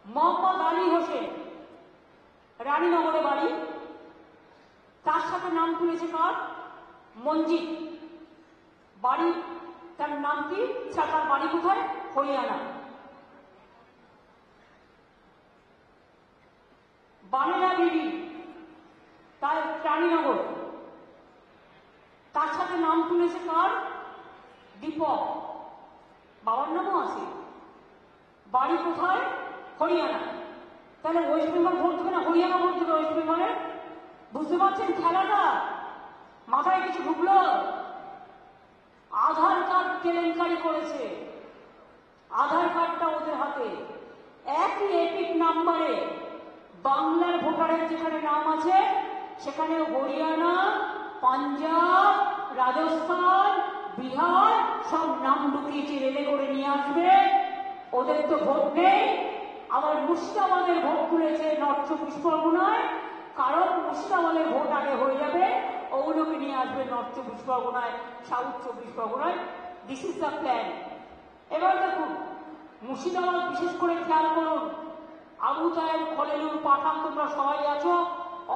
মোহাম্মদ আলী হোসেন, রানীনগরে বাড়ি। তার সাথে নাম তুলেছে কার? মঞ্জিত। বাড়ি, তার নাম কি? তার বাড়ি কোথায়? হরিয়ানা। বানেরা বিবি, তার রানীনগর। তার সাথে নাম তুলেছে কার? দীপক। বাবার নামও আছে। বাড়ি কোথায়? হরিয়ানা। তাহলে ওয়েস্ট বেঙ্গল ভোট দেবে না হরিয়ানা ভোট দেবে? ওয়েস্ট বেঙ্গলে বুঝতে পারছেন খেলাটা? মাথায় কিছু ঢুকলো? আধার কার্ড কেলেঙ্কারি করেছে, আধার কার্ডটা ওদের হাতে। একই এপিক নাম্বারে বাংলার ভোটারের যেখানে নাম আছে সেখানে হরিয়ানা, পাঞ্জাব, রাজস্থান, বিহার সব নাম ঢুকিয়েছে, রেলে করে নিয়ে আসবে। ওদের তো ভোট নেই। আবার মুর্শিদাবাদের ভোট তুলেছে নর্থ 24 পরগনায়, কারণ মুর্শিদাবাদের ভোট আগে হয়ে যাবে, ওগুলোকে নিয়ে আসবে নর্থ 24 পরগনায়, সাউথ 24 পরগনায়। This is the plan. এবার দেখুন, মুর্শিদাবাদ বিশেষ করে খেয়াল করুন। আবু তাহের, খলিলুর, পাঠান, তোমরা সবাই আছো,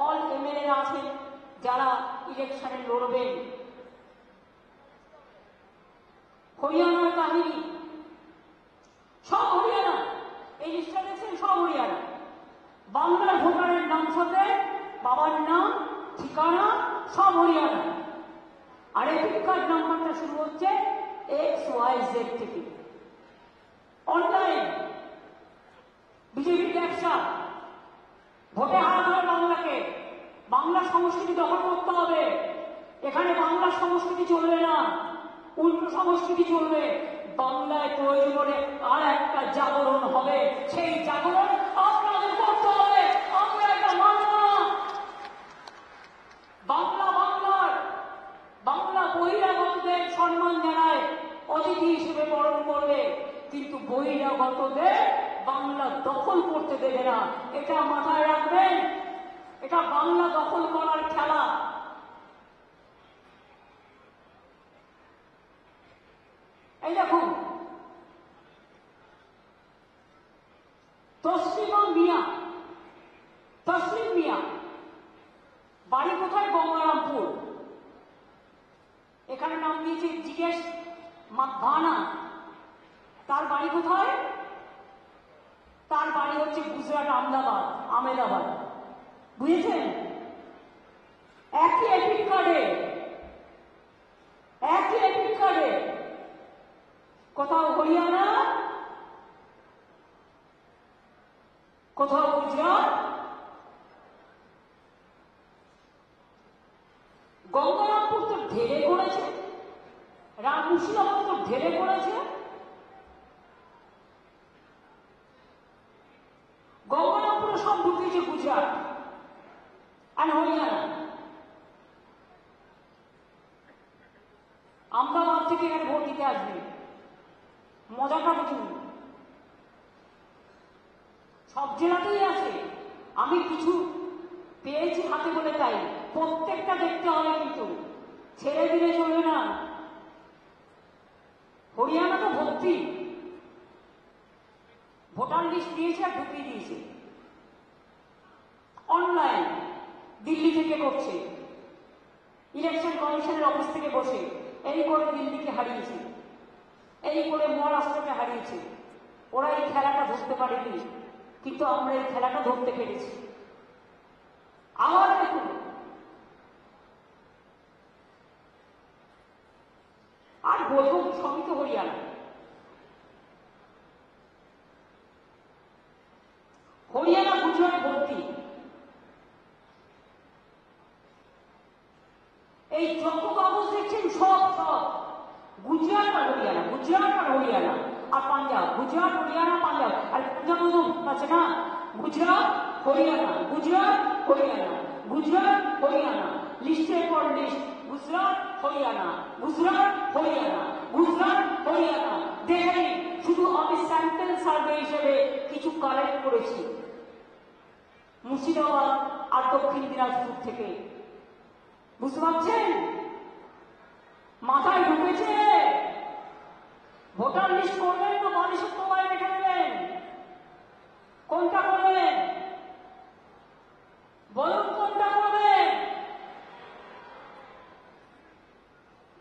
অল এমএলএ আছেন যারা ইলেকশনে লড়বেন। হরিয়ানার কাহিনী সব হরিয়ানা। এই লিস্টটা দেখছেন, সব হরিয়ানা। বাংলার ভোটারের নাম সাথে বাবার নাম, ঠিকানা সব হরিয়ানা। আর এপিক কার্ড নাম্বারটা শুরু হচ্ছে XYZ থেকে। অনলাইন বিজেপির ব্যবসা। ভোটে হারাতে হবে বাংলাকে, বাংলা সংস্কৃতি দখল করতে হবে। এখানে বাংলা সংস্কৃতি চলবে না, উল্টো সংস্কৃতি চলবে। বাংলায় প্রয়োজন হলে আর একটা জাগরণ হবে, সেই জাগরণ আপনাদের করতে হবে। আমরা এটা মানব না। বাংলা বাংলার, বাংলা বহিরাগতদের সম্মান জানায়, অতিথি হিসেবে বরণ করবে, কিন্তু বহিরাগতদের বাংলা দখল করতে দেবে না। এটা মাথায় রাখবেন। এটা বাংলা দখল করার খেলা। এই দেখুন, তসলিমা মিয়া, তসলিম মিয়া, বাড়ি কোথায়? গঙ্গারামপুর। এখানে নাম দিয়েছে জিজ্ঞেস মাকভানা। তার বাড়ি কোথায়? তার বাড়ি হচ্ছে গুজরাট, আহমেদাবাদ। বুঝেছেন? একই এপিক কার্ডে, একই এপিক কার্ডে, কোথাও হরিয়ানা, কোথাও গুজরাট। গঙ্গারামপুর তো ঢেলে করেছে, মুর্শিদাবাদ তো ঢেলে করেছে। গঙ্গারামপুরে সব ঢুকিয়েছে গুজরাট আর হরিয়ানা। আহমেদাবাদ থেকে এখানে ভোট দিতে আসবে। মজাটা বুঝুন, সব জেলাতেই আছে। আমি কিছু পেয়েছি হাতে বলে তাই, প্রত্যেকটা দেখতে হবে, কিন্তু ছেড়ে দিলে চলবে না। হরিয়ানা তো ভর্তি, ভোটার লিস্ট দিয়েছে আর ঢুকিয়ে দিয়েছে। অনলাইন দিল্লি থেকে করছে, ইলেকশন কমিশনের অফিস থেকে বসে। এই করে দিল্লিকে হারিয়েছে, এই করে মহারাষ্ট্রকে হারিয়েছে। ওরা এই খেলাটা ধরতে পারেনি, কিন্তু আমরা এই খেলাটা ধরতে পেরেছি। আবার দেখুন, আর বলবো সবই তো হরিয়ানা। হরিয়ানা গুজরাট ভর্তি। এই যত কাগজ দেখছেন সব সব গুজরাট আর হরিয়ানা, গুজরাট আর হরিয়ানা আর পাঞ্জাব, গুজরাট হরিয়ানা পাঞ্জাব। আর পাঞ্জাব আছে না, গুজরাট হরিয়ানা, গুজরাট হরিয়ানা, গুজরাট হরিয়ানা, লিস্টের পর লিস্ট, গুজরাট হরিয়ানা, গুজরাট হরিয়ানা, গুজরাট হরিয়ানা। দেখে শুধু আমি স্যাম্পল সার্ভে হিসেবে কিছু কালেক্ট করেছি মুর্শিদাবাদ আর দক্ষিণ দিনাজপুর থেকে। বুঝতে পারছেন? মাথায় ঢুকেছে। ভোটার লিস্ট করবেন না, মানুষের তোমায় রেখে দেবেন। কোনটা করবেন বলুন, কোনটা করবেন?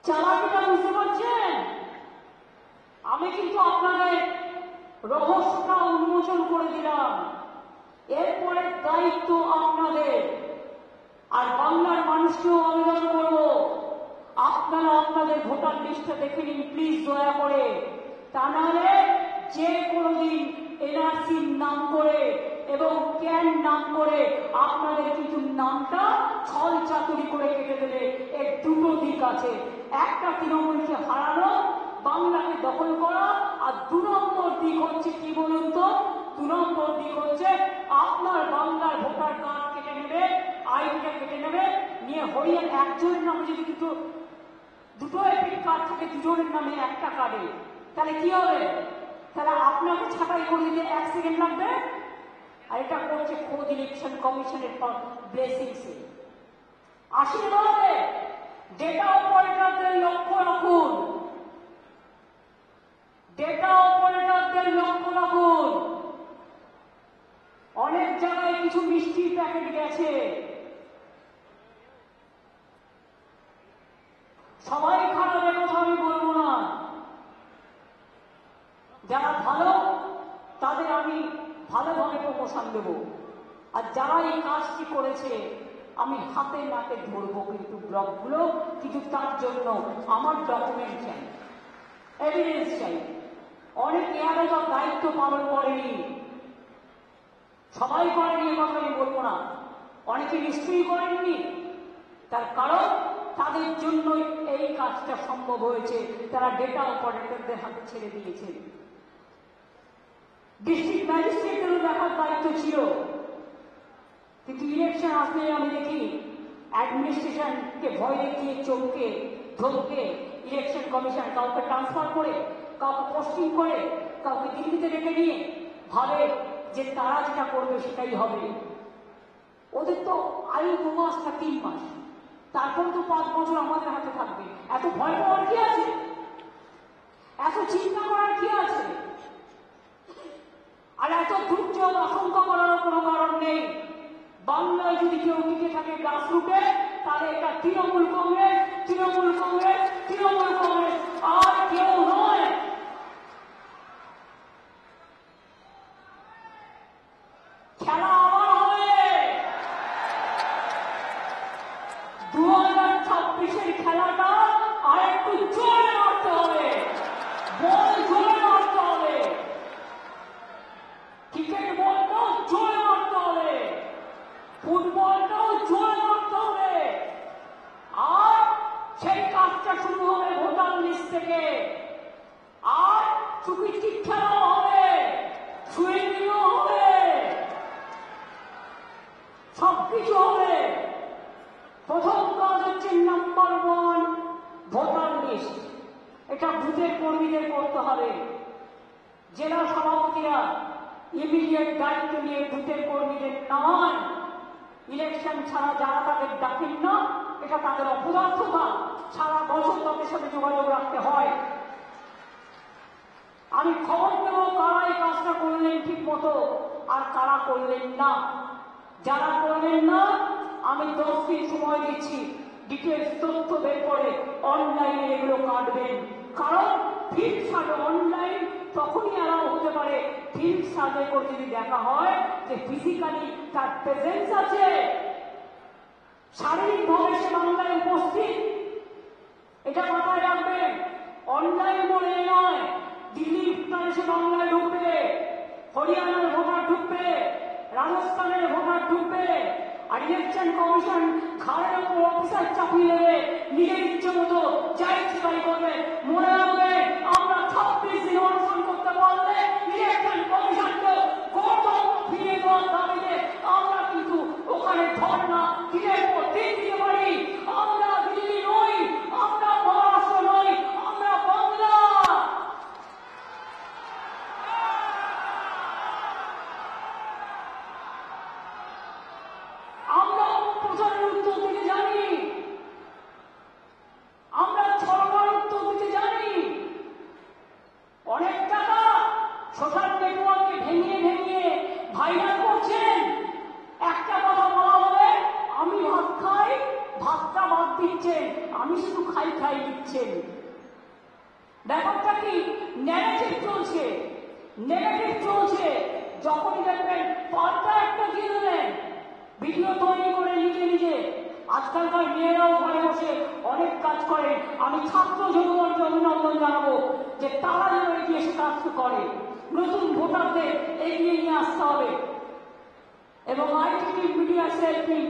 চালাকিটা বুঝতে পারছেন? আমি কিন্তু আপনাদের রহস্যটা উন্মোচন করে দিলাম। এরপরে দায়িত্ব আপনাদের। আর বাংলার মানুষকেও আবেদন করব, আপনারা আপনাদের ভোটার লিস্টটা দেখে নিন প্লিজ, দয়া করে। তা নাহলে যে কোনোদিন এনআরসির নাম করে এবং ক্যান নাম করে আপনাদের কিন্তু নামটা ছল চাতুরি করে কেটে দেবে। এর দুটো দিক আছে, একটা তৃণমূলকে হারানো, বাংলাকে দখল করা, আর 2 নম্বর দিক হচ্ছে কি বলুন তো? 2 নম্বর দিক হচ্ছে আপনার বাংলার ভোটার কার্ড কেটে নেবে, আইডিটা কেটে নেবে, নিয়ে হরিয়ান একজনের নামে যদি দুটো এপিক কার্ড থেকে দুজনের নামে একটা কার্ডে, তাহলে কি হবে? তাহলে আপনাকে ছাঁটাই করে দিতে 1 সেকেন্ড লাগবে। আর এটা করছে খোদ ইলেকশন কমিশনের ব্লেসিংসে, আশীর্বাদে। ডেটা অপারেটরদের লক্ষ্য রাখুন, ডেটা অপারেটরদের লক্ষ্য রাখুন। অনেক জায়গায় কিছু মিষ্টির প্যাকেট গেছে, সবাই খারাপ কথা আমি বলবো না। যারা ভালো তাদের আমি ভালোভাবে প্রমোশন দেব, আর যারা এই কাজটি করেছে আমি হাতে নাতে ধরবো কিন্তু ব্লকগুলো। কিন্তু তার জন্য আমার ডকুমেন্ট চাই, এভিডেন্স চাই। অনেকে আরো তার দায়িত্ব পালন করেনি, সবাই করেনি এ কথা আমি বলবো না, অনেকে নিশ্চয়ই করেননি। তার কারণ তাদের জন্যই এই কাজটা সম্ভব হয়েছে, তারা ডেটা অপারেটরদের হাতে ছেড়ে দিয়েছে। ডিস্ট্রিক্ট ম্যাজিস্ট্রেটেরও দেখার দায়িত্ব ছিল, কিন্তু ইলেকশন আসলে আমি দেখি অ্যাডমিনিস্ট্রেশনকে ভয় দেখিয়ে, চমকে ধমকে ইলেকশন কমিশন কাউকে ট্রান্সফার করে, কাউকে পোস্টিং করে, কাউকে দিল্লিতে রেখে নিয়ে ভাবে যে তারা যেটা করবে সেটাই হবে। ওদের তো আয়ু 2 মাস না 3 মাস, তারপর তো 5 বছর আমাদের হাতে থাকবে। এত ভয় পাওয়ার কি আছে? এত চিন্তা করার কি আছে? আর এত দুর্যোগ আশঙ্কা করার কোনো কারণ নেই। বাংলায় যদি কেউ টিকে থাকে গ্রাসরুটে, তাহলে এটা তৃণমূল কংগ্রেস, তৃণমূল কংগ্রেস, তৃণমূল কংগ্রেস, আর কেউ নয়। খেলা আবার হবে। 2026-এর খেলাটা আর একটু জোরে মারতে হবে, বল জোরে মারতে হবে, ক্রিকেট বলটাও জোরে মারতে হবে, ফুটবলটাও জোরে মারতে হবে। আর সেই কাজটা শুরু হবে ভোটার লিস্ট থেকে। আর চুপিচুপ খেলাও হবে, সুইমিংও হবে, সবকিছু হবে। প্রথম কাজ হচ্ছে নাম্বার 1 ভোটার লিস্ট। এটা বুথের কর্মীদের করতে হবে। জেলা সভাপতিরা ইমিডিয়েট দায়িত্ব নিয়ে বুথের কর্মীদের নামান। ইলেকশন ছাড়া যারা তাদের ডাকেন না, এটা তাদের অপদার্থতা। সারা বছর তাদের সাথে যোগাযোগ রাখতে হয়। আমি খবর দেব কারা এই কাজটা করলেন ঠিক মতো আর কারা করলেন না। যারা করলেন না আমি 10 দিন সময় দিচ্ছি, ডিটেলস তথ্য বের করে অনলাইনে এগুলো কাটবেন। কারণ ফিল্ড সার্ভে অনলাইন তখনই অ্যালাউ হতে পারে ফিল্ড সার্ভে করে যদি দেখা হয় যে ফিজিক্যালি তার প্রেজেন্স আছে, শারীরিকভাবে সে বাংলায় উপস্থিত। এটা মাথায় রাখবেন। অনলাইন বলে নয়, দিল্লির ভোটার সে বাংলায় ঢুকবে, হরিয়ানার ভোটার ঢুকবে, রাজস্থানের ভোটার ঢুকবে। আর ইলেকশন কমিশন ঘাড়ের উপর অফিসার চাপিয়ে দেবে, নিজের ইচ্ছে মতো যা ইচ্ছে তাই করবে। মনে রাখবে, আমরা 26 দিন অনুসরণ করতে পারলে ইলেকশন কমিশনকে গণতন্ত্র ফিরে দেওয়ার দাবিতে আমরা কিন্তু ওখানে ধর্ণা দিনের পর দিন দিতে পারি। আমরা দিল্লি নই, আমরা মহারাষ্ট্র নই, আমরা বাংলা। আমরা অপপ্রচারের উত্তর দিতে জানি, আমরা ছড়ানোর উত্তর দিতে জানি। কোথায় নিচ্ছেন। ব্যাপারটা কি নেগেটিভ চলছে, নেগেটিভ চলছে। যখনই দেখবেন পাল্টা একটা দিয়ে দেবেন, ভিডিও তৈরি করে নিজে নিজে। আজকালকার মেয়েরাও ঘরে বসে অনেক কাজ করে। আমি ছাত্র যুবককে অভিনন্দন জানাবো যে তারা যেন এগিয়ে এসে কাজ করে। নতুন ভোটারদের এগিয়ে নিয়ে আসতে হবে। এবং আইটি মিডিয়া সেল টিম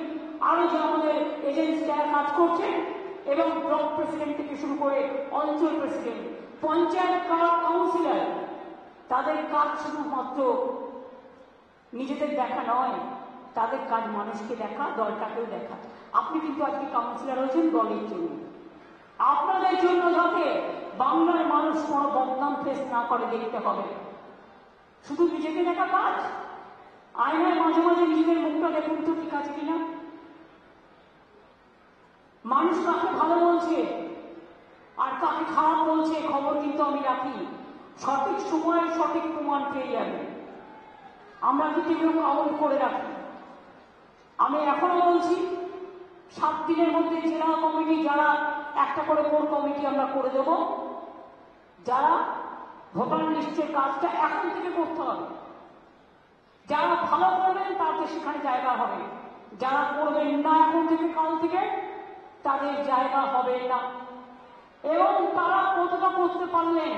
আরো যে আমাদের এজেন্সি যারা কাজ করছেন এবং ব্লক প্রেসিডেন্ট থেকে শুরু করে অঞ্চল প্রেসিডেন্ট, পঞ্চায়েত কাউন্সিলর, তাদের কাজ শুধুমাত্র নিজেদের দেখা নয়, তাদের কাজ মানুষকে দেখা, দলটাকেও দেখা। আপনি কিন্তু আজকে কাউন্সিলর হয়েছেন দলের জন্য, আপনাদের জন্য, যাতে বাংলার মানুষ কোনো বদনাম ফেস না করে দেখতে হবে। শুধু নিজেকে দেখা কাজ, আয়নায় মাঝে মাঝে নিজেদের মুখটা দেখুন তো ঠিক আছে কিনা। মানুষ কাকে ভালো বলছে আর কাকে খারাপ বলছে খবর কিন্তু আমি রাখি। সঠিক সময়ে সঠিক প্রমাণ পেয়ে যাবে। আমরা কিন্তু কেউ কাউন্ট করে রাখি। আমি এখনো বলছি 7 দিনের মধ্যে জেলা কমিটি যারা একটা করে কোর কমিটি আমরা করে দেব, যারা ভোটার লিস্টের কাজটা এখন থেকে করতে হবে। যারা ভালো করবেন তাদের সেখানে জায়গা হবে, যারা করবেন না এখন থেকে কাল থেকে তাদের জায়গা হবে না। এবং তারা কতটা করতে পারলেন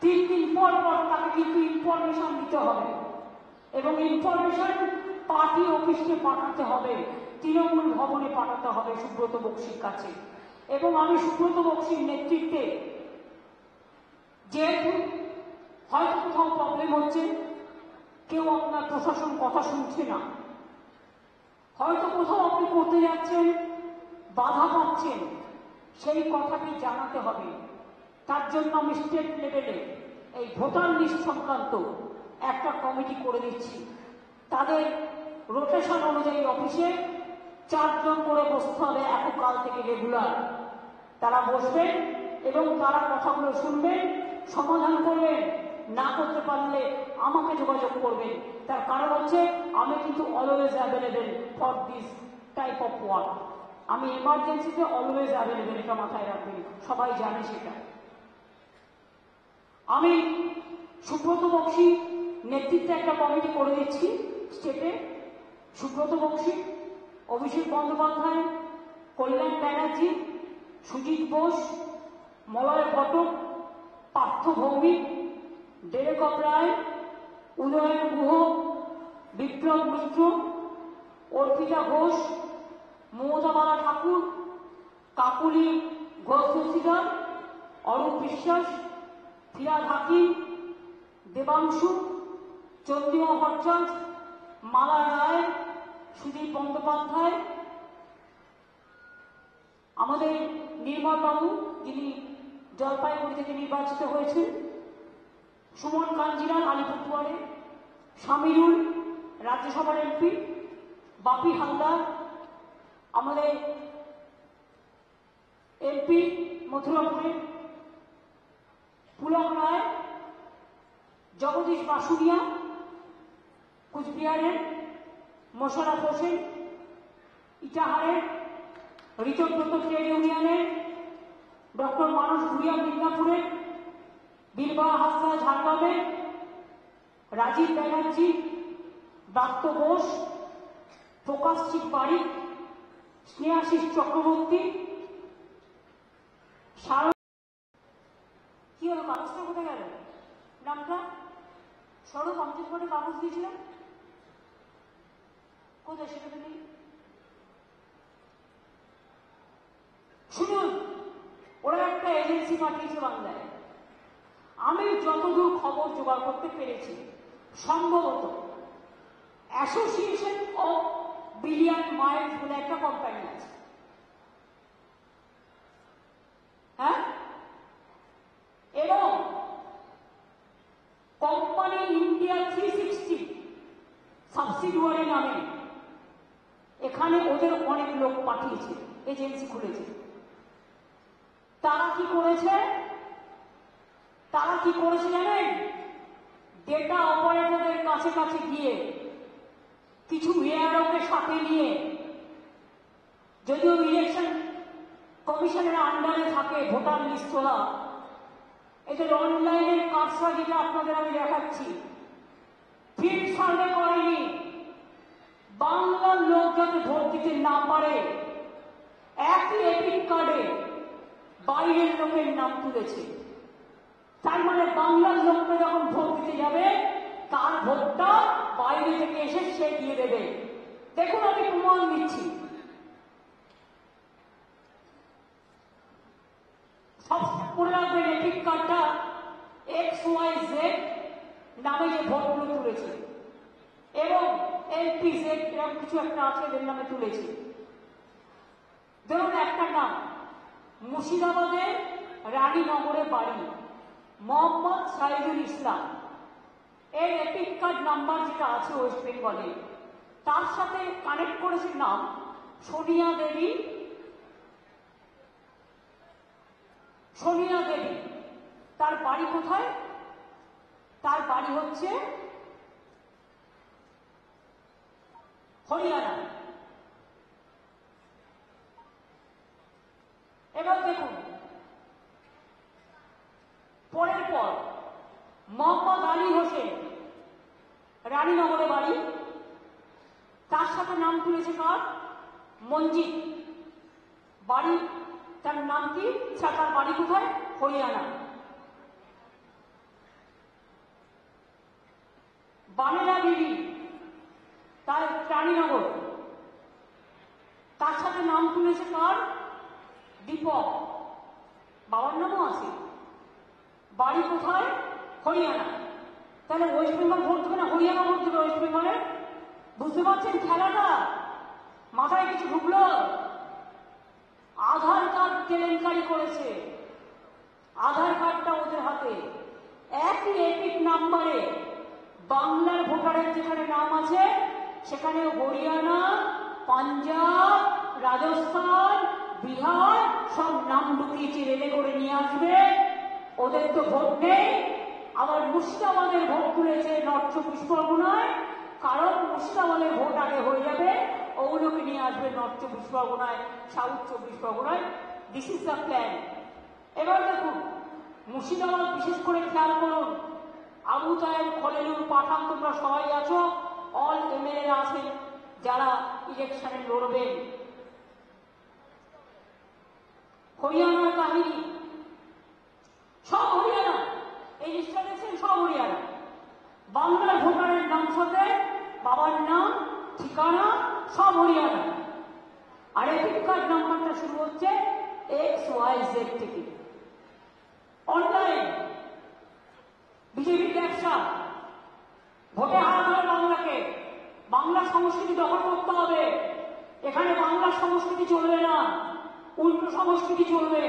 3 দিন পর পর তাকে কিন্তু ইনফরমেশন দিতে হবে এবং ইনফরমেশন পার্টি অফিসকে পাঠাতে হবে, তৃণমূল ভবনে পাঠাতে হবে সুব্রত বক্সির কাছে। এবং আমি সুব্রত বক্সির নেতৃত্বে, যেহেতু হয়তো কোথাও প্রবলেম হচ্ছে, কেউ আপনার প্রশাসন কথা শুনছে না, হয়তো কোথাও আপনি করতে যাচ্ছেন বাধা পাচ্ছেন, সেই কথাটি জানাতে হবে। তার জন্য আমি স্টেট লেভেলে এই ভোটার লিস্ট সংক্রান্ত একটা কমিটি করে দিচ্ছি। তাদের রোটেশন অনুযায়ী অফিসে 4 জন করে বসতে হবে কাল থেকে রেগুলার। তারা বসবেন এবং তারা কথাগুলো শুনবেন, সমাধান করবেন। না করতে পারলে আমাকে যোগাযোগ করবেন। তার কারণ হচ্ছে আমি কিন্তু always available for this type of work. আমি এমার্জেন্সিতে অলওয়েজ অ্যাভেলেবেল, এটা মাথায় রাখবেন, সবাই জানে সেটা। আমি সুব্রত বক্সি নেতৃত্বে একটা কমিটি করে দিচ্ছি স্টেটে। সুব্রত বক্সি, অভিষেক বন্দ্যোপাধ্যায়, কল্যাণ ব্যানার্জি, সুজিত বোস, মলয় ঘটক, পার্থ ভৌমিক, ডেরেক রায়, উদয়ন গুহ, বিপ্লব মিত্র, অর্পিতা ঘোষ, মমতাবালা ঠাকুর, কাকুলি ঘোষ দস্তিদার, অরূপ বিশ্বাস, ফিরাদ হাকিম, দেবাংশু, চন্দ্রিমা ভট্টাচার্য, মালা রায়, সুদীপ বন্দ্যোপাধ্যায়, আমাদের নির্মল বাবু যিনি জলপাইগুড়ি থেকে নির্বাচিত হয়েছেন, সুমন কাঞ্জিলাল আলিপুরদুয়ারে, সামিরুল রাজ্যসভার এমপি, বাপি হালদার আমাদের এমপি মথুরাপুরে, পুলক রায়, জগদীশ বাসুরিয়া কুচবিহারের, মোশাররফ হোসেন ইটাহারের, ঋতব্রত ট্রেড ইউনিয়নের, ডক্টর মানস ভুরিয়া মিদনাপুরের, বীরবা হাসনা ঝাড়গ্রামের, রাজীব ব্যানার্জি, ব্রাত্য বোস, প্রকাশ চিকবাড়ি, স্নেহাশিস চক্রবর্তী, কি হলো কাগজটা কোথায় গেল? নামটা সরু কমপ্লিট করে কাগজ দিয়েছিলাম কোথায়, সেটা তো নেই। শুনুন, ওরা একটা এজেন্সি পাঠিয়েছে বাংলায়। আমি যতদূর খবর জোগাড় করতে পেরেছি, সম্ভবত অ্যাসোসিয়েশন অফ বিলিয়ন মাইলস বলে একটা কোম্পানি আছে। হ্যাঁ, এবং কোম্পানি ইন্ডিয়া 360 সাবসিডিয়ারি নামে এখানে ওদের অনেক লোক পাঠিয়েছে, এজেন্সি খুলেছে। তারা কি করেছে জানেন? ডেটা অপারেটরদের কাছে কাছে গিয়ে কিছু এআরওকে সাথে নিয়ে, যদিও ইলেকশন কমিশনের আন্ডারে থাকে ভোটার লিস্ট তোলা। এদের অনলাইনের কারসাজিটা আপনাদের আমি দেখাচ্ছি। ফিল্ড সার্ভে করেনি, বাংলার লোক যাতে ভোট দিতে না পারে একই এপিক কার্ডে বাইরের লোকের নাম তুলেছে। তার মানে বাংলার লোকটা যখন ভোট দিতে যাবে তার ভোটটা বাইরে থেকে এসে সে দিয়ে দেবে। দেখুন আমি প্রমাণ দিচ্ছি। সব মনে রাখবেন এপিক কার্ডটা XYZ নামে যে ভোটগুলো তুলেছে এবং LPZ এরকম কিছু একটা আছে এদের নামে তুলেছে। ধরুন একটা নাম মুর্শিদাবাদের রানীনগরে বাড়ি মোহাম্মদ সাইদুল ইসলাম, এর এপিক কার্ড নাম্বার যেটা আছে ওয়েস্ট বেঙ্গলে তার সাথে কানেক্ট করেছে নাম সোনিয়া দেবী। সোনিয়া দেবী তার বাড়ি কোথায়? তার বাড়ি হচ্ছে হরিয়ানা। এবার দেখুন পরের পর মোহাম্মদ আলী হোসেন রানীনগরে বাড়ি, তার সাথে নাম তুলেছে কার? মঞ্জিত। বাড়ি তার নাম কি? তার বাড়ি কোথায়? হরিয়ানা। বানেরা বিবি তার রানীনগর, তার সাথে নাম তুলেছে কার? দীপক। বাবার নামও আছে, বাড়ি কোথায়? হরিয়ানা। তাহলে ওয়েস্ট বেঙ্গল ভোট দেবে না হরিয়ানা ভোট দেবে ওয়েস্ট বেঙ্গলে? বুঝতে পারছেন খেলাটা? মাথায় কিছু ঢুকলো? আধার কার্ড কেলেঙ্কারি করেছে, আধার কার্ডটা ওদের হাতে একই এপিক নাম্বারে বাংলার ভোটারের যেখানে নাম আছে সেখানে হরিয়ানা, পাঞ্জাব, রাজস্থান, বিহার সব নাম ঢুকিয়েছে, রেলে করে নিয়ে আসবে। ওদের তো ভোট নেই। আবার মুর্শিদাবাদের ভোট তুলেছে নর্থ 24 পরগনায়, কারণ মুর্শিদাবাদের ভোট আগে হয়ে যাবে, ওগুলোকে নিয়ে আসবে নর্থ 24 পরগনায়, সাউথ 24 পরগনায়। This is the plan. এবার দেখুন মুর্শিদাবাদ বিশেষ করে খেয়াল করুন, আবু তাহের, খলিলুর, পাঠান তোমরা সবাই আছো, অল MLA আছেন যারা ইলেকশনে লড়বেন। হরিয়ানার কাহিনী সব হরিয়ানা, এই লিস্টটা দেখছেন সব হরিয়ানা। বাংলার ভোটারের নাম সাথে বাবার নাম, ঠিকানা সব হরিয়ানা। আর এপিক কার্ড নাম্বারটা শুরু হচ্ছে XYZ থেকে। অনলাইন বিজেপির ব্যবসা, ভোটে হারাতে হবে বাংলাকে, বাংলা সংস্কৃতি দখল করতে হবে। এখানে বাংলা সংস্কৃতি চলবে না, উল্টো সংস্কৃতি চলবে।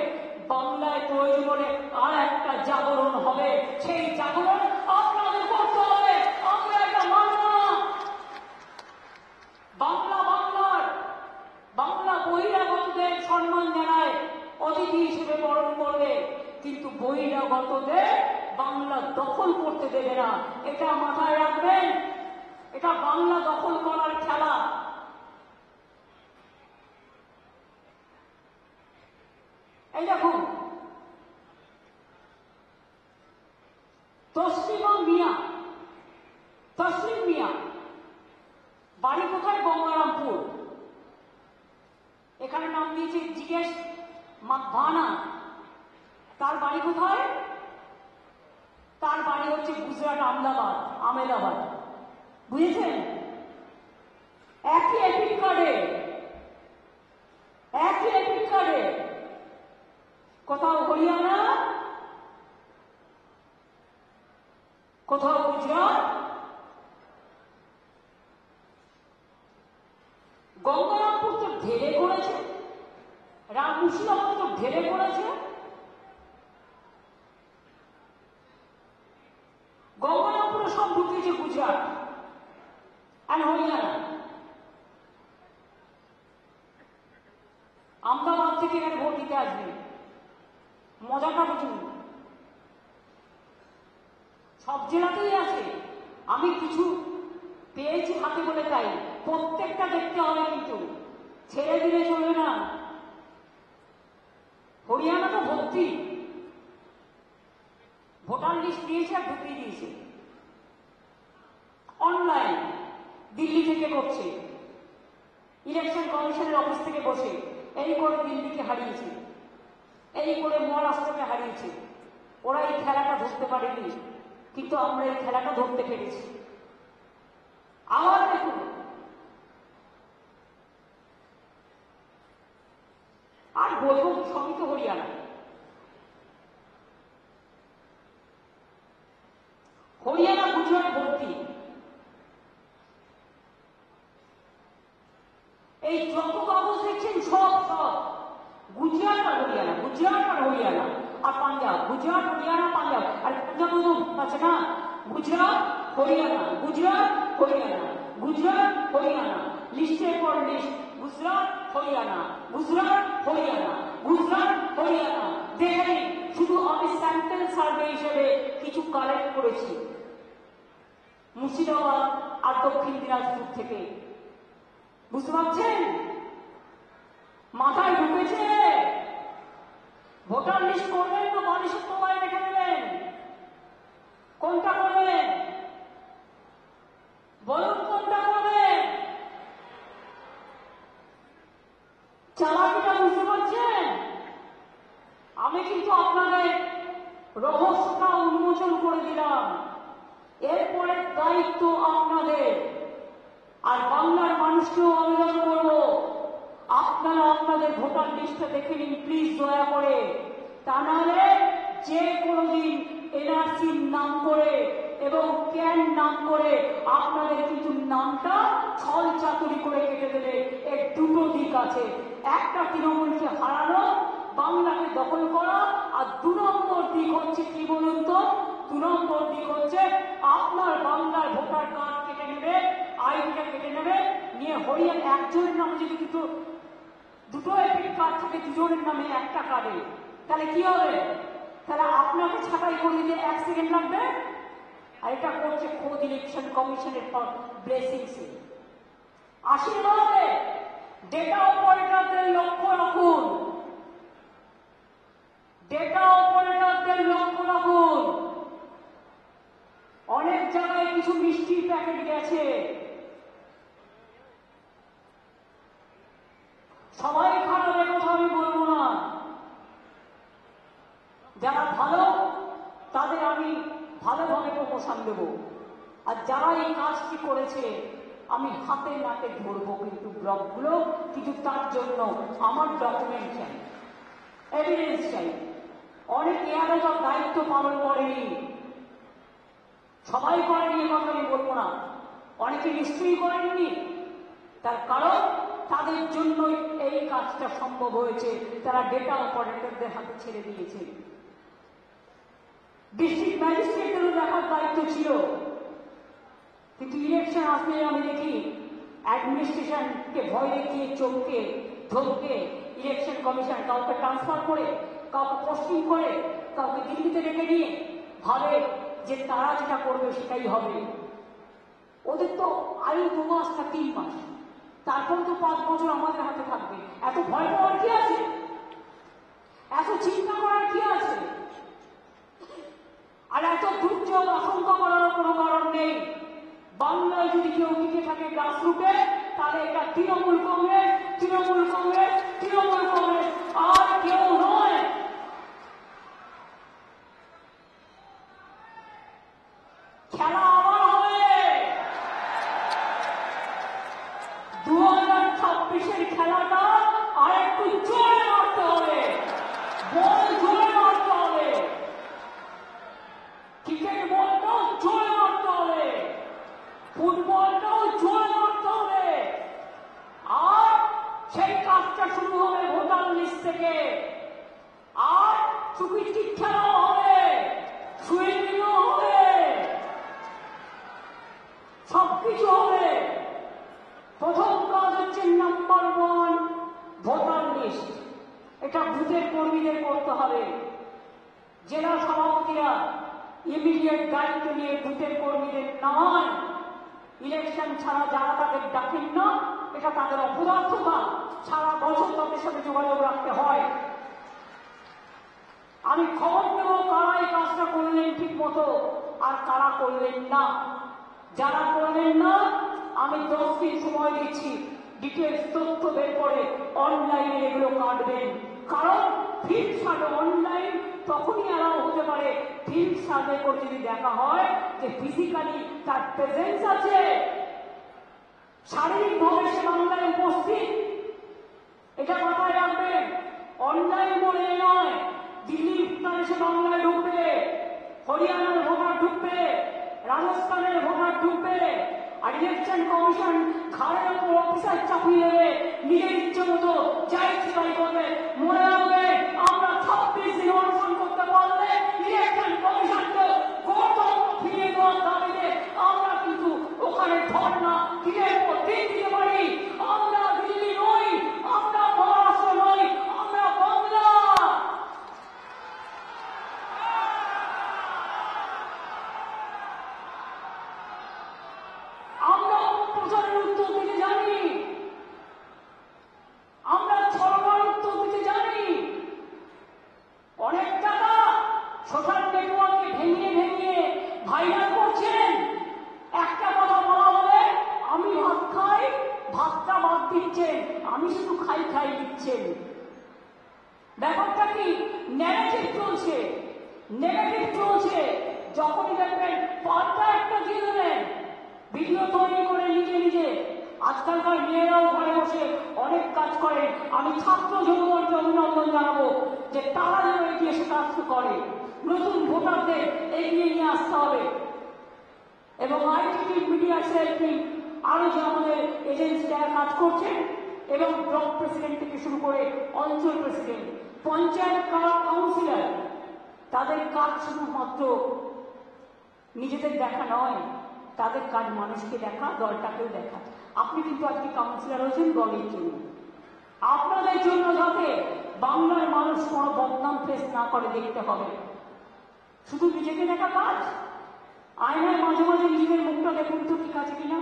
বাংলায় প্রয়োজন হলে আর একটা জাগরণ হবে, সেই জাগরণ আপনাদের করতে হবে। আমরা এটা মানব না। বাংলা বাংলার, বাংলা বহিরাগতদের সম্মান জানায়, অতিথি হিসেবে বরণ করবে, কিন্তু বহিরাগতদের বাংলা দখল করতে দেবে না। এটা মাথায় রাখবেন। এটা বাংলা দখল করার খেলা। এই দেখুন তসলিম মিয়া বাড়ি কোথায়? গঙ্গারামপুর। এখানে নাম দিয়েছে জিজ্ঞেস ভানা। তার বাড়ি কোথায়? তার বাড়ি হচ্ছে গুজরাট, আমেদাবাদ। বুঝেছেন? একই এপিক কার্ডে, কোথাও হরিয়ানা, কোথাও গুজরাট। গঙ্গারামপুর তো ঢেলে করেছে, মুর্শিদাবাদ তো ঢেলে করেছে। গঙ্গারামপুরে সব ঢুকিয়েছে গুজরাট আর হরিয়ানা। আমদাবাদ থেকে এখানে ভোট দিতে আসবে। মজাটা বুঝুন, সব জেলাতেই আছে। আমি কিছু পেয়েছি হাতে বলে তাই, প্রত্যেকটা দেখতে হবে, কিন্তু ছেড়ে দিলে চলবে না। হরিয়ানা তো ভর্তি, ভোটার লিস্ট দিয়েছে আর ঢুকিয়ে দিয়েছে অনলাইন, দিল্লি থেকে করছে, ইলেকশন কমিশনের অফিস থেকে বসে। এই করে দিল্লিকে হারিয়েছে, এই করে মহারাষ্ট্রকে হারিয়েছে। ওরা এই খেলাটা ধরতে পারেনি, কিন্তু আমরা এই খেলাটা ধরতে পেরেছি। আবার দেখুন, আর বলবো সবই তো হরিয়ানা। হরিয়ানা গুজরাট ভর্তি। এই যত কাগজ দেখছেন সব গুজরাট আর হরিয়ানা, গুজরাট আর হরিয়ানা আর পাঞ্জাব, গুজরাট হরিয়ানা পাঞ্জাব। আর পাঞ্জাব তো আছে না, গুজরাট হরিয়ানা, গুজরাট হরিয়ানা, গুজরাট হরিয়ানা, লিস্টের পর লিস্ট, গুজরাট হরিয়ানা, গুজরাট হরিয়ানা, গুজরাট হরিয়ানা। দেখেন, শুধু আমি স্যাম্পল সার্ভে হিসেবে কিছু কালেক্ট করেছি মুর্শিদাবাদ আর দক্ষিণ দিনাজপুর থেকে। বুঝতে পারছেন? মাথায় ঢুকেছে। ভোটার লিস্ট করবেন তো মানুষের তোমায় রেখে দেবেন, কোনটা করবেন বলুন, কোনটা করবেন? চালাকিটা বুঝতে পারছেন? আমি কিন্তু আপনাদের রহস্যটা উন্মোচন করে দিলাম। এরপরে দায়িত্ব আপনাদের। আর বাংলার মানুষকেও আবেদন করব, আপনারা আপনাদের ভোটার লিস্টটা দেখে নিন প্লিজ, দয়া করে। তা নাহলে যে কোনোদিন এনআরসির নাম করে এবং ক্যান নাম করে আপনাদের কিন্তু নামটা ছল চাতুরি করে কেটে দেবে। এর দুটো দিক আছে, একটা তৃণমূলকে হারানো, বাংলাকে দখল করা, আর 2 নম্বর দিক হচ্ছে কি বলুন তো? 2 নম্বর দিক হচ্ছে আপনার বাংলার ভোটার কার্ড কেটে নেবে, আইডিটা কেটে নেবে, নিয়ে হরিয়ানা একজনের নামে যদি কিন্তু দুটো এপিক কার্ড থেকে দুজনের নামে একটা কার্ডে, তাহলে কি হবে? তাহলে আপনাকে ছাঁটাই করে দিতে 1 সেকেন্ড লাগবে। আর এটা করছে খোদ ইলেকশন কমিশনের ব্লেসিংসে, আশীর্বাদে। ডেটা অপারেটরদের লক্ষ্য রাখুন, ডেটা অপারেটরদের লক্ষ্য রাখুন। অনেক জায়গায় কিছু মিষ্টির প্যাকেট গেছে, সবাই খারাপ কথা আমি বলবো না। যারা ভালো তাদের আমি ভালোভাবে প্রমোশন দেব, আর যারা এই কাজটি করেছে আমি হাতে নাতে ধরবো কিন্তু ব্লকগুলো। কিন্তু তার জন্য আমার ডকুমেন্ট চাই, এভিডেন্স চাই। অনেক এয়ারে তো দায়িত্ব পালন করেনি, সবাই করেনি এ কথা আমি বলবো না, অনেকে নিশ্চয়ই করেননি। তার কারণ তাদের জন্যই এই কাজটা সম্ভব হয়েছে, তারা ডেটা অপারেটরদের হাতে ছেড়ে দিয়েছে। ডিস্ট্রিক্ট ম্যাজিস্ট্রেটেরও দেখার দায়িত্ব ছিল, কিন্তু ইলেকশন আসলে আমি দেখি অ্যাডমিনিস্ট্রেশনকে ভয় দেখিয়ে, চমকে ধমকে ইলেকশন কমিশন কাউকে ট্রান্সফার করে, কাউকে পোস্টিং করে, কাউকে দিল্লিতে রেখে নিয়ে ভাবে যে তারা যেটা করবে সেটাই হবে। ওদের তো আয়ু 2 মাস না 3 মাস, তারপর তো 5 বছর আমাদের হাতে থাকবে। এত ভয় পাওয়ার কি আছে? এত চিন্তা করার কি আছে? আর এত দুর্যোগ আশঙ্কা করার কোনো কারণ নেই। বাংলায় যদি কেউ টিকে থাকে গ্রাসরুটে, তাহলে এটা তৃণমূল কংগ্রেস, তৃণমূল কংগ্রেস, তৃণমূল কংগ্রেস, আর কেউ নয়। খেলা আবার হবে। 2026-এর খেলাটা আর একটু জোরে মারতে হবে, বল জোরে মারতে হবে, ক্রিকেট বলটাও জোরে মারতে হবে, ফুটবলটাও জোরে মারতে হবে। আর সেই কাজটা শুরু হবে ভোটার লিস্ট থেকে। আর চুপিস্টিক খেলাও হবে, সুইমিংও হবে, সবকিছু হবে। প্রথম কাজ হচ্ছে নাম্বার 1 ভোটার লিস্ট। এটা বুথের কর্মীদের করতে হবে। জেলা সভাপতিরা ইমিডিয়েট দায়িত্ব নিয়ে বুথের কর্মীদের নামান। ইলেকশন ছাড়া যারা তাদের ডাকেন না, এটা তাদের অপদার্থতা। সারা বছর তাদের সাথে যোগাযোগ রাখতে হয়। আমি খবর নেব কারা এই কাজটা করলেন ঠিক মতো আর কারা করলেন না। যারা করলেন না আমি 10 দিন সময় দিচ্ছি, ডিটেলস তথ্য বের করে অনলাইনে এগুলো কাটবেন। কারণ ফিল্ড সার্ভে অনলাইন তখনই অ্যালাউ হতে পারে ফিল্ড সার্ভে করে যদি দেখা হয় যে ফিজিক্যালি তার প্রেজেন্স আছে, শারীরিকভাবে সে বাংলায় উপস্থিত। এটা মাথায় রাখবেন। অনলাইন বলে নয়, দিল্লি উত্তরে সে বাংলায় ঢুকবে, হরিয়ানার ভোটার ঢুকবে, রাজস্থানের ভোটার ঢুকবে, আর ইলেকশন কমিশন ঘাড়ের উপর অফিসার চাপিয়ে দেবে, নিজের ইচ্ছে মতো যাই তাই করবে। মনে রাখবে আমরা 26 দিন অনশন করতে পারলে ইলেকশন কমিশনকে গণতন্ত্র ফিরিয়ে দেওয়ার দাবিতে আমরা কিন্তু ওখানে ধর্ণা দিনের পর দিন দিতে পারি। আমরা দিল্লি নই, আমরা মহারাষ্ট্র নই, আমরা বাংলা। আমরা অপপ্রচারের উত্তর দিতে জানি, আমরা ছড়ানোর উত্তর দিতে জানি। অনেক টাকা সোশ্যাল নেটওয়ার্কে ভেঙে ভেঙে ভাইরাল করছেন। একটা কথা বলা হলে আমি ভাত খাই, ভাতটা বাদ দিচ্ছেন, আমি শুধু খাই খাই দিচ্ছেন। ব্যাপারটা কি? নেগেটিভ চলছে, নেগেটিভ চলছে। যখনই দেখবেন পাল্টা একটা দিয়ে দেবেন, ভিডিও তৈরি করে নিজে নিজে। আজকালকার মেয়েরাও ঘরে বসে অনেক কাজ করে। আমি ছাত্র জনগণকে অভিনন্দন জানাবো যে তারা যেন এগিয়ে এসে কাজ করে। নতুন ভোটারদের এগিয়ে নিয়ে আসতে হবে। এবং আইটি মিডিয়া সেল টিম আরো যে আমাদের এজেন্সি যারা কাজ করছেন এবং ব্লক প্রেসিডেন্ট থেকে শুরু করে অঞ্চল প্রেসিডেন্ট, পঞ্চায়েত কাউন্সিলর, তাদের কাজ শুধুমাত্র নিজেদের দেখা নয়, তাদের কাজ মানুষকে দেখা, দলটাকেও দেখা। আপনি কিন্তু আজকে কাউন্সিলর হয়েছেন দলের জন্য, আপনাদের জন্য, যাতে বাংলার মানুষ কোনো বদনাম ফেস না করে দেখতে হবে। শুধু নিজেকে দেখা কাজ? আয়নায় মাঝে মাঝে নিজেদের মুখটা দেখুন তো ঠিক আছে কিনা।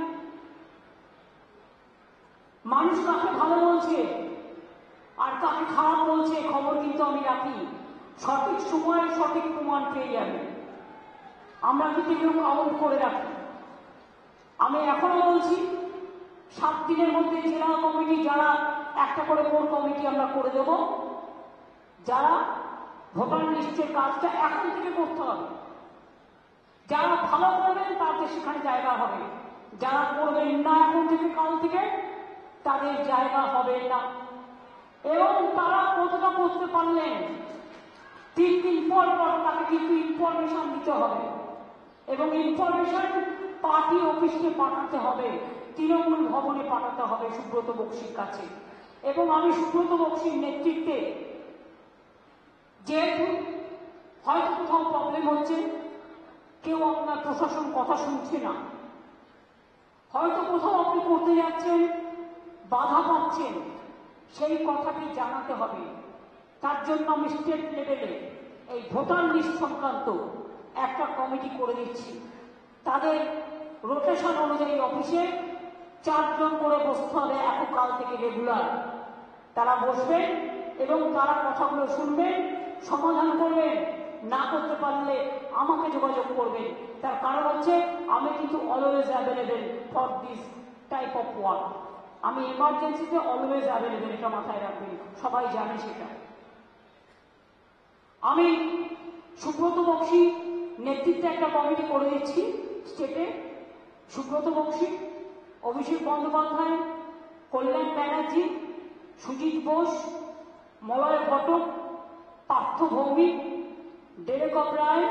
মানুষ কাকে ভালো বলছে আর কাকে খারাপ বলছে খবর কিন্তু আমি রাখি। সঠিক সময়ে সঠিক প্রমাণ পেয়ে যাবে। আমরা যদি কেউ কাউন্ট করে রাখি। আমি এখনো বলছি 7 দিনের মধ্যে জেলা কমিটি যারা একটা করে কোর কমিটি আমরা করে দেব। যারা ভোটার লিস্টের কাজটা এখন থেকে করতে হবে, যারা ভালো করবেন তাদের সেখানে জায়গা হবে, যারা করবেন না এখন থেকে কাল থেকে তাদের জায়গা হবে না। এবং তারা কতটা করতে পারলেন 3 দিন পর পর তাকে কিন্তু ইনফরমেশন দিতে হবে এবং ইনফরমেশন পার্টি অফিসকে পাঠাতে হবে, তৃণমূল ভবনে পাঠাতে হবে সুব্রত বক্সির কাছে। এবং আমি সুব্রত বক্সির নেতৃত্বে, যেহেতু হয়তো কোথাও প্রবলেম হচ্ছে, কেউ আপনার প্রশাসন কথা শুনছে না, হয়তো কোথাও আপনি করতে যাচ্ছেন বাধা পাচ্ছেন, সেই কথাটি জানাতে হবে। তার জন্য আমি স্টেট লেভেলে এই ভোটার লিস্ট সংক্রান্ত একটা কমিটি করে দিচ্ছি। তাদের রোটেশন অনুযায়ী অফিসে 4 জন করে বসতে হবে কাল থেকে রেগুলার। তারা বসবেন এবং তারা কথাগুলো শুনবেন, সমাধান করবেন। না করতে পারলে আমাকে যোগাযোগ করবেন। তার কারণ হচ্ছে আমি কিন্তু always available for this type of work. আমি এমার্জেন্সিতে অলওয়েজ অ্যাভেলেবেল, এটা মাথায় রাখবেন, সবাই জানে সেটা। আমি সুব্রত বক্সি নেতৃত্বে একটা কমিটি করে দিচ্ছি স্টেটে। সুব্রত বক্সি, অভিষেক বন্দ্যোপাধ্যায়, কল্যাণ ব্যানার্জি, সুজিত বোস, মলয় ঘটক, পার্থ ভৌমিক, ডেরেক রায়,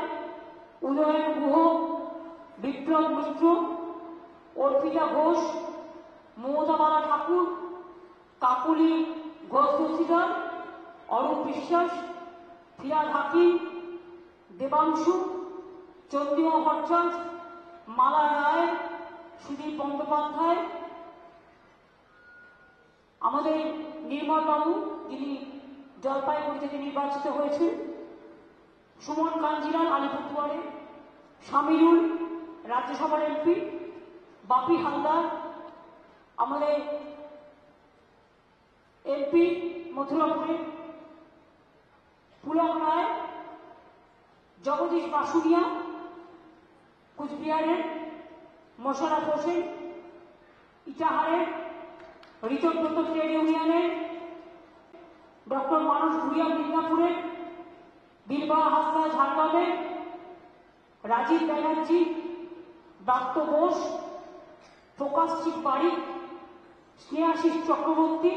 উদয়ন গুহ, বিপ্লব মিত্র, অর্পিতা ঘোষ, মমতাবালা ঠাকুর, কাকুলি ঘোষ দস্তিদার, অরূপ বিশ্বাস, ফিরাদ হাকিম, দেবাংশু, চন্দ্রিমা ভট্টাচার্য, মালা রায়, সুদীপ বন্দ্যোপাধ্যায়, আমাদের নির্মল বাবু যিনি জলপাইগুড়ি থেকে নির্বাচিত হয়েছেন, সুমন কাঞ্জিলাল আলিপুরদুয়ারে, শামিরুল রাজ্যসভার এমপি, বাপি হালদার আমাদের এমপি মথুরাপুরে, পুলক রায় জগদীশ বাসুনিয়া কুচবিহারের, মোশাররফ হোসেন ইটাহারের, ঋতব্রত ট্রেড ইউনিয়নের, ডক্টর মানস ভুঁইয়া মিদনাপুরের, বীরবাহা হাসদা ঝাড়গ্রামের, রাজীব ব্যানার্জি, দত্ত ঘোষ, প্রকাশ চিকবাড়ি, স্নেহাশিস চক্রবর্তী,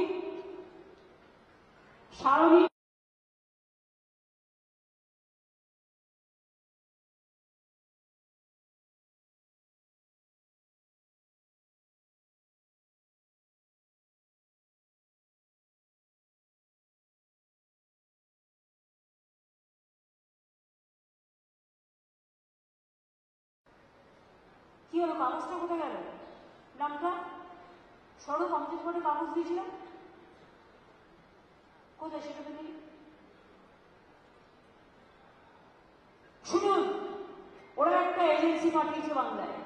সারণী কি হলো? কাগজটা কোথায় গেল? নামটা সরু 50 কোটি কাগজ দিয়েছিলাম, কোথায় সেটা তো নেই। শুনুন, ওরা একটা এজেন্সি পাঠিয়েছে বাংলায়।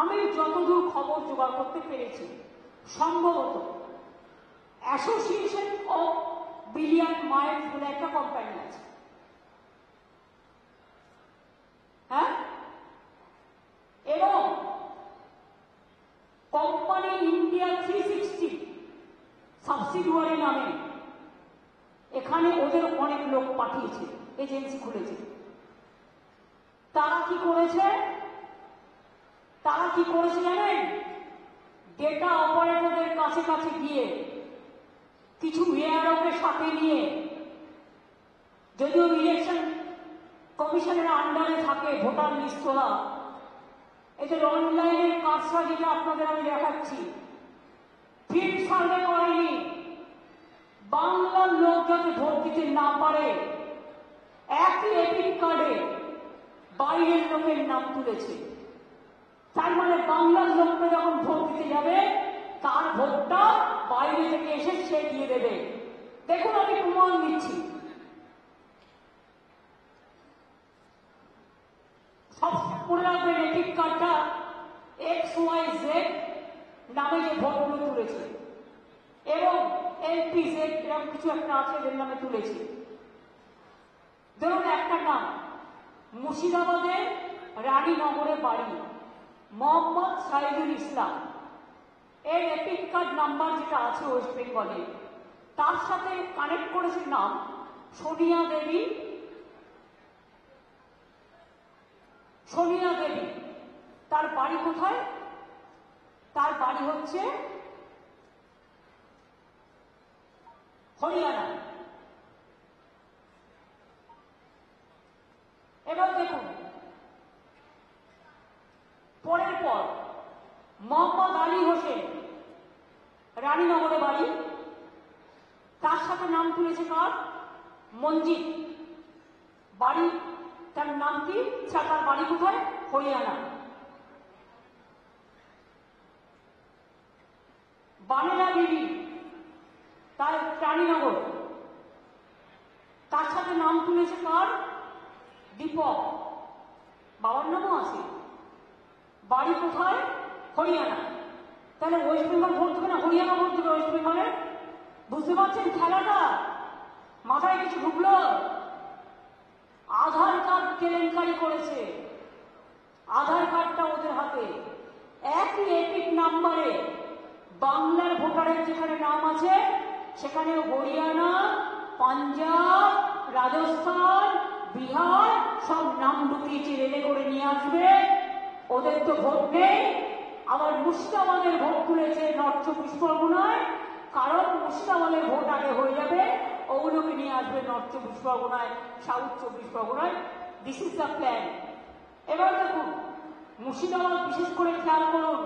আমি যতদূর খবর জোগাড় করতে পেরেছি, সম্ভবত অ্যাসোসিয়েশন অফ বিলিয়ন মাইন্ডস বলে একটা কোম্পানি আছে। হ্যাঁ, এবং কোম্পানি ইন্ডিয়া 360 সাবসিডিয়ারি নামে এখানে ওদের অনেক লোক পাঠিয়েছে, এজেন্সি খুলেছে। তারা কি করেছে জানেন? ডেটা অপারেটরদের কাছে কাছে গিয়ে কিছু এআরওকে সাথে নিয়ে, যদিও ইলেকশন কমিশনের আন্ডারে থাকে ভোটার লিস্ট তোলা, এদের অনলাইনের কাজটা যেটা আপনাদের আমি দেখাচ্ছি, ফিল্ড সার্ভে করেনি। বাংলার লোক যাতে ভোট দিতে না পারে, একই এপিক কার্ডে বাইরের লোকের নাম তুলেছে। তার মানে বাংলার লোকটা যখন ভোট দিতে যাবে, তার ভোটটা বাইরে থেকে এসে সে দিয়ে দেবে। দেখুন, আমি প্রমাণ দিচ্ছি। সব মনে রাখবেন, এপিক কার্ডটা XYZ নামে যে ভোটগুলো তুলেছে, এবং LPZ এরকম কিছু একটা আছে এদের নামে তুলেছে। ধরুন একটা নাম, মুর্শিদাবাদের রানীনগরে বাড়ি, মোহাম্মদ সাইদুল ইসলাম। এর এপিক কার্ড নাম্বার যেটা আছে ওয়েস্ট বেঙ্গলে, তার সাথে কানেক্ট করেছে নাম সোনিয়া দেবী। তার বাড়ি কোথায়? তার বাড়ি হচ্ছে হরিয়ানা। এবার দেখুন, পরের পর মোহাম্মদ আলী হোসেন, রানীনগরে বাড়ি, তার সাথে নাম তুলেছে কার? মঞ্জিত। বাড়ি, তার নাম কি? তার বাড়ি কোথায়? হরিয়ানা। বানেরা বিবি, তার রানীনগর, তার সাথে নাম তুলেছে কার? দীপক। বাবার নামও আছে, বাড়ি কোথায়? হরিয়ানা। তাহলে ওয়েস্ট বেঙ্গল ভোট দেবে না হরিয়ানা ভোট দেবে ওয়েস্ট বেঙ্গলে? বুঝতে পারছেন খেলাটা? মাথায় কিছু ঢুকলো? আধার কার্ড কেলেঙ্কারি করেছে, আধার কার্ডটা ওদের হাতে। একই এপিক নাম্বারে বাংলার ভোটারের যেখানে নাম আছে, সেখানে হরিয়ানা, পাঞ্জাব, রাজস্থান, বিহার সব নাম ঢুকিয়েছে, রেলে করে নিয়ে আসবে। ওদের তো ভোট নেই। আবার মুর্শিদাবাদের ভোট তুলেছে নর্থ 24 পরগনায়, কারণ মুর্শিদাবাদের ভোট আগে হয়ে যাবে, ওগুলোকে নিয়ে আসবে নর্থ 24 পরগনায়, সাউথ 24 পরগনায়। This is the plan. এবার দেখুন, মুর্শিদাবাদ বিশেষ করে খেয়াল করুন।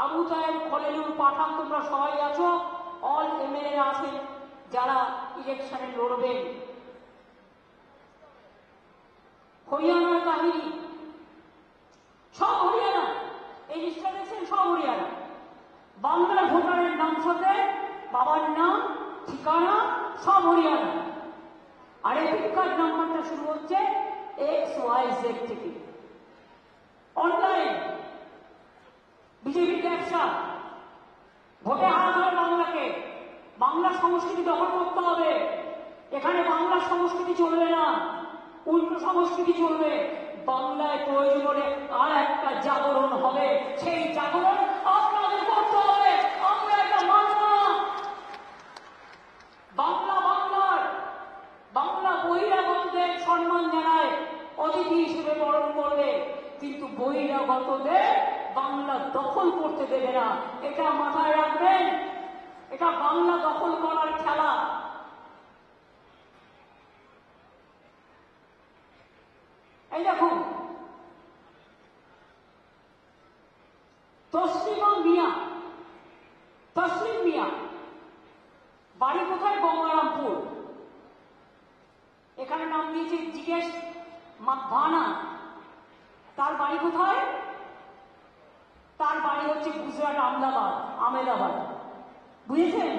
আবু তাহের, খলিলুর, পাঠান, তোমরা সবাই আছো, অল MLA আছেন যারা ইলেকশনে লড়বেন। হরিয়ানার কাহিনী, সব হরিয়ানা। এই লিস্টটা দেখছেন, সব হরিয়ানা। বাংলার ভোটারের নাম সাথে বাবার নাম, ঠিকানা সব হরিয়ানা। আর এপিক কার্ড নাম্বারটা শুরু হচ্ছে XYZ থেকে। অনলাইন বিজেপির ব্যবসা, ভোটে হারাতে হবে বাংলাকে। বাংলা সংস্কৃতি দখল করতে হবে। এখানে বাংলা সংস্কৃতি চলবে না। উল্টো সংস্কৃতি চলবে। বাংলায় প্রয়োজন হলে আর একটা জাগরণ হবে, সেই জাগরণ আপনাদের করতে হবে। আমরা এটা মানব না। বাংলা বাংলার বাংলা বহিরাগতদের সম্মান জানায়, অতিথি হিসেবে বরণ করবে, কিন্তু বহিরাগতদের বাংলা দখল করতে দেবে না। এটা মাথায় রাখবেন। এটা বাংলা দখল করার খেলা। এই দেখুন, তসলিম মিয়া বাড়ি কোথায়? গঙ্গারামপুর। এখানে নাম দিয়েছে জিজ্ঞেস ভানা। তার বাড়ি কোথায়? তার বাড়ি হচ্ছে গুজরাট আহমেদাবাদ। বুঝেছেন?